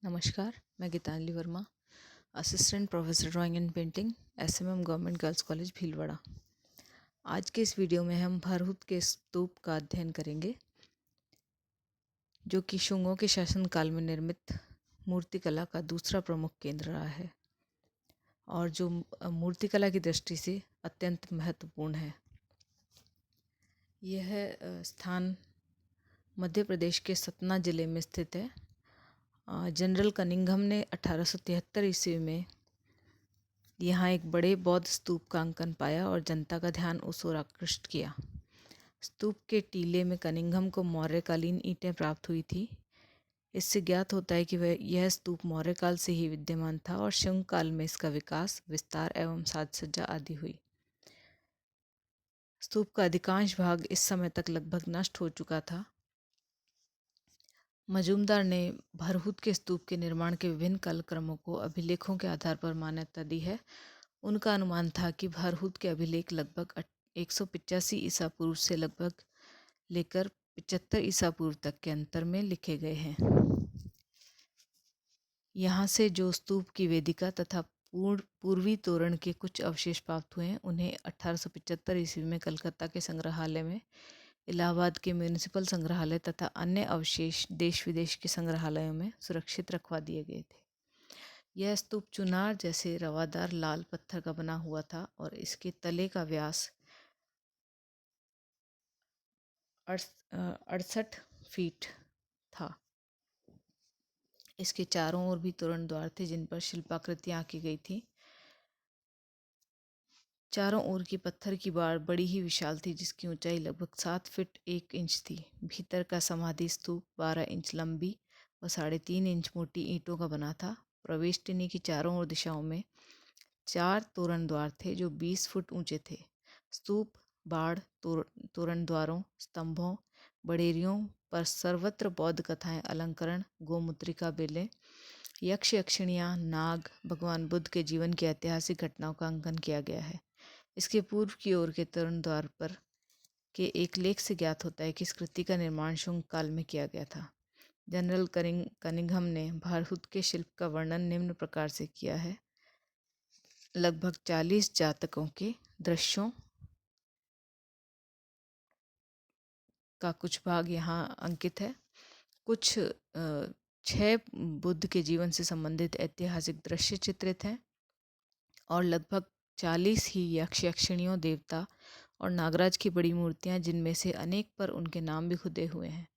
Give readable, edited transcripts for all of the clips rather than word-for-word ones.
नमस्कार, मैं Geetanjali Verma, assistant professor drawing and painting, SMM government girls college Bhilwara. आज के इस वीडियो में हम भरहुत के स्तूप का अध्ययन करेंगे, जो कि शुंगों के शासनकाल में निर्मित मूर्तिकला का दूसरा प्रमुख केंद्र रहा है और जो मूर्तिकला की दृष्टि से अत्यंत महत्वपूर्ण है। यह स्थान मध्य प्रदेश के सतना जिले में स्थित है। जनरल कनिंघम ने 1873 ईस्वी में यहाँ एक बड़े बौद्ध स्तूप का अंकन पाया और जनता का ध्यान उस ओर आकृष्ट किया। स्तूप के टीले में कनिंघम को मौर्यकालीन ईंटें प्राप्त हुई थी। इससे ज्ञात होता है कि वह यह स्तूप मौर्य काल से ही विद्यमान था और शुंग काल में इसका विकास, विस्तार एवं साज सज्जा आदि हुई। स्तूप का अधिकांश भाग इस समय तक लगभग नष्ट हो चुका था। मजूमदार ने भरहुत के स्तूप के निर्माण के विभिन्न कालक्रमों को अभिलेखों के आधार पर मान्यता दी है। उनका अनुमान था कि भरहुत के अभिलेख लगभग 185 ईसा पूर्व से लगभग लेकर 75 ईसा पूर्व तक के अंतर में लिखे गए हैं। यहाँ से जो स्तूप की वेदिका तथा पूर्वी तोरण के कुछ अवशेष प्राप्त हुए हैं, उन्हें 1875 ईस्वी में कलकत्ता के संग्रहालय में, इलाहाबाद के म्यूनिसिपल संग्रहालय तथा अन्य अवशेष देश विदेश के संग्रहालयों में सुरक्षित रखवा दिए गए थे। यह स्तूप चुनार जैसे रवादार लाल पत्थर का बना हुआ था और इसके तले का व्यास 68 फीट था। इसके चारों ओर भी तोरण द्वार थे जिन पर शिल्पाकृतियां आंकी गई थी। चारों ओर की पत्थर की बाड़ बड़ी ही विशाल थी, जिसकी ऊंचाई लगभग 7 फीट 1 इंच थी। भीतर का समाधि स्तूप 12 इंच लंबी व 3.5 इंच मोटी ईंटों का बना था। प्रवेष्टिनी की चारों ओर दिशाओं में 4 तोरण द्वार थे जो 20 फुट ऊंचे थे। स्तूप, बाड़, तोरण द्वारों, स्तंभों, बड़ेरियों पर सर्वत्र बौद्ध कथाएं, अलंकरण, गोमुद्रिका बेलें, यक्ष यक्षिणियाँ, नाग, भगवान बुद्ध के जीवन की ऐतिहासिक घटनाओं का अंकन किया गया है। इसके पूर्व की ओर के तोरण द्वार पर के एक लेख से ज्ञात होता है कि इस कृति का निर्माण शुंग काल में किया गया था। जनरल कनिंघम ने भरहुत के शिल्प का वर्णन निम्न प्रकार से किया है। लगभग 40 जातकों के दृश्यों का कुछ भाग यहाँ अंकित है। कुछ 6 बुद्ध के जीवन से संबंधित ऐतिहासिक दृश्य चित्रित हैं और लगभग 40 ही यक्ष यक्षिणियों, देवता और नागराज की बड़ी मूर्तियां, जिनमें से अनेक पर उनके नाम भी खुदे हुए हैं।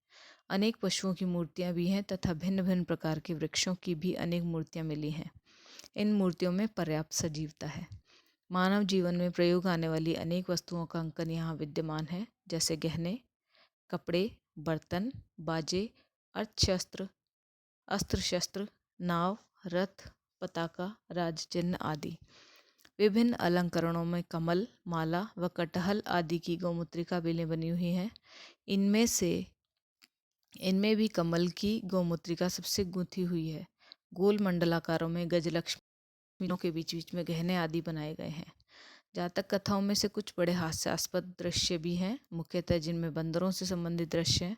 अनेक पशुओं की मूर्तियां भी हैं तथा भिन्न भिन्न प्रकार के वृक्षों की भी अनेक मूर्तियां मिली हैं। इन मूर्तियों में पर्याप्त सजीवता है। मानव जीवन में प्रयोग आने वाली अनेक वस्तुओं का अंकन यहाँ विद्यमान है, जैसे गहने, कपड़े, बर्तन, बाजे, अर्धशस्त्र, अस्त्र शस्त्र, नाव, रथ, पताका, राजचिन्ह आदि। विभिन्न अलंकरणों में कमल, माला व कटहल आदि की गौमुद्रिका बेलें बनी हुई हैं। इनमें भी कमल की गौमुद्रिका सबसे गूंथी हुई है। गोल मंडलाकारों में गजलक्ष्मियों के बीच बीच में गहने आदि बनाए गए हैं। जातक कथाओं में से कुछ बड़े हास्यास्पद दृश्य भी हैं, मुख्यतः जिनमें बंदरों से संबंधित दृश्य हैं।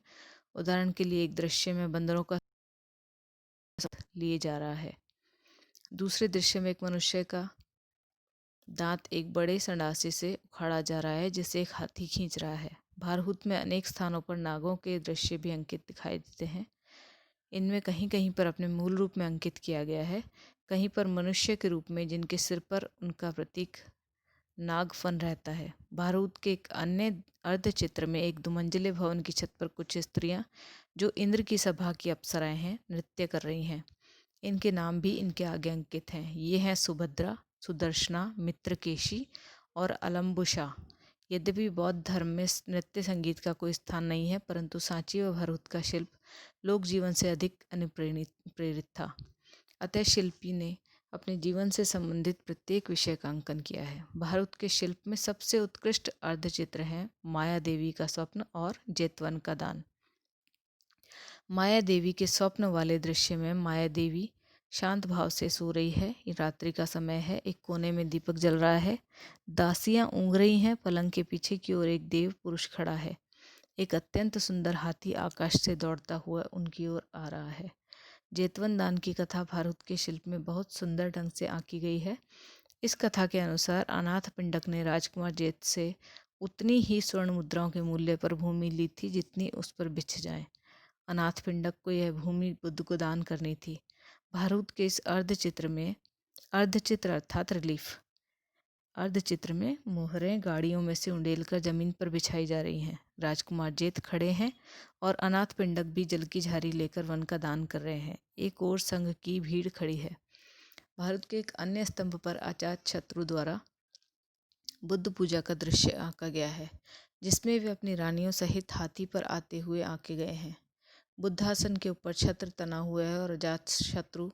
उदाहरण के लिए एक दृश्य में बंदरों का लिए जा रहा है। दूसरे दृश्य में एक मनुष्य का दांत एक बड़े संडासे से उखाड़ा जा रहा है, जिसे एक हाथी खींच रहा है। भरहुत में अनेक स्थानों पर नागों के दृश्य भी अंकित दिखाई देते हैं। इनमें कहीं कहीं पर अपने मूल रूप में अंकित किया गया है, कहीं पर मनुष्य के रूप में, जिनके सिर पर उनका प्रतीक नागफन रहता है। भरहुत के एक अन्य अर्धचित्र में एक दुमंजिले भवन की छत पर कुछ स्त्रियां, जो इंद्र की सभा की अप्सराएं हैं, नृत्य कर रही हैं। इनके नाम भी इनके आगे अंकित हैं। ये हैं सुभद्रा, सुदर्शना, मित्रकेशी और अलम्बुशा। यद्यपि बौद्ध धर्म में नृत्य संगीत का कोई स्थान नहीं है, परंतु सांची व भरहुत का शिल्प लोक जीवन से अधिक प्रेरित था। अतः शिल्पी ने अपने जीवन से संबंधित प्रत्येक विषय का अंकन किया है। भरहुत के शिल्प में सबसे उत्कृष्ट अर्धचित्र हैं माया देवी का स्वप्न और जेतवन का दान। माया देवी के स्वप्न वाले दृश्य में माया देवी शांत भाव से सो रही है। ये रात्रि का समय है। एक कोने में दीपक जल रहा है। दासियां ऊँघ रही हैं। पलंग के पीछे की ओर एक देव पुरुष खड़ा है। एक अत्यंत सुंदर हाथी आकाश से दौड़ता हुआ उनकी ओर आ रहा है। जेतवन दान की कथा भारत के शिल्प में बहुत सुंदर ढंग से आंकी गई है। इस कथा के अनुसार अनाथ पिंडक ने राजकुमार जेत से उतनी ही स्वर्ण मुद्राओं के मूल्य पर भूमि ली थी जितनी उस पर बिछ जाए। अनाथ पिंडक को यह भूमि बुद्ध को दान करनी थी। भारत के इस अर्धचित्र अर्थात रिलीफ अर्धचित्र में मोहरें गाड़ियों में से उंडेलकर जमीन पर बिछाई जा रही हैं। राजकुमार जेत खड़े हैं और अनाथ पिंडक भी जल की झारी लेकर वन का दान कर रहे हैं। एक और संघ की भीड़ खड़ी है। भारत के एक अन्य स्तंभ पर अजात शत्रु द्वारा बुद्ध पूजा का दृश्य आंका गया है, जिसमें वे अपनी रानियों सहित हाथी पर आते हुए आंके गए हैं। बुद्धासन के ऊपर छत्र तना हुआ है और अजात शत्रु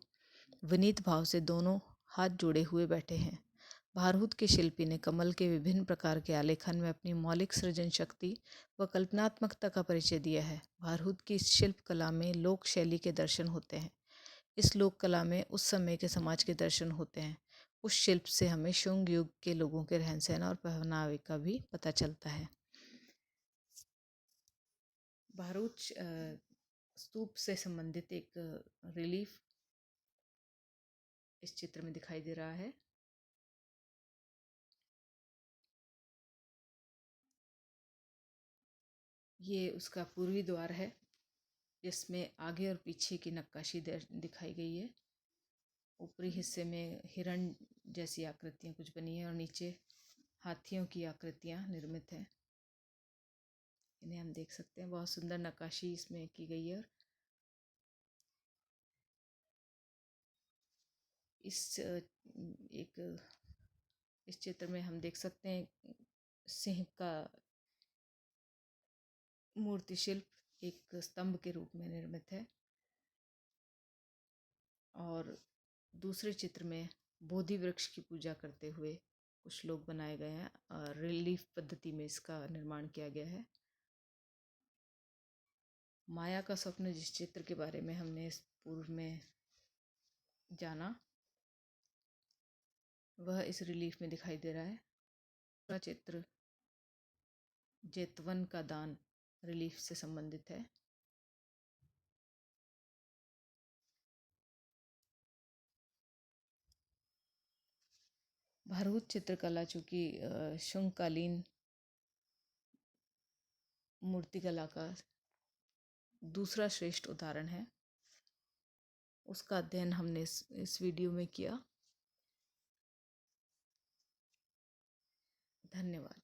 विनीत भाव से दोनों हाथ जोड़े हुए बैठे हैं। भारत के शिल्पी ने कमल के विभिन्न प्रकार के आलेखन में अपनी मौलिक सृजन शक्ति व कल्पनात्मकता का परिचय दिया है। भारत की इस शिल्प कला में लोक शैली के दर्शन होते हैं। इस लोक कला में उस समय के समाज के दर्शन होते हैं। उस शिल्प से हमें शुंग युग के लोगों के रहन सहन और पहनावे का भी पता चलता है। भरूच स्तूप से संबंधित एक रिलीफ इस चित्र में दिखाई दे रहा है। ये उसका पूर्वी द्वार है, जिसमें आगे और पीछे की नक्काशी दिखाई गई है। ऊपरी हिस्से में हिरण जैसी आकृतियां कुछ बनी है और नीचे हाथियों की आकृतियां निर्मित हैं। इन्हें हम देख सकते हैं। बहुत सुंदर नक्काशी इसमें की गई है। इस चित्र में हम देख सकते हैं सिंह का मूर्ति शिल्प एक स्तंभ के रूप में निर्मित है और दूसरे चित्र में बोधि वृक्ष की पूजा करते हुए कुछ लोग बनाए गए हैं और रिलीफ पद्धति में इसका निर्माण किया गया है। माया का स्वप्न जिस चित्र के बारे में हमने इस पूर्व में जाना, वह इस रिलीफ में दिखाई दे रहा है। दूसरा चित्र जेतवन का दान रिलीफ से संबंधित है। भारत चित्रकला चूँकि शुंगकालीन मूर्तिकला का दूसरा श्रेष्ठ उदाहरण है, उसका अध्ययन हमने इस वीडियो में किया। धन्यवाद।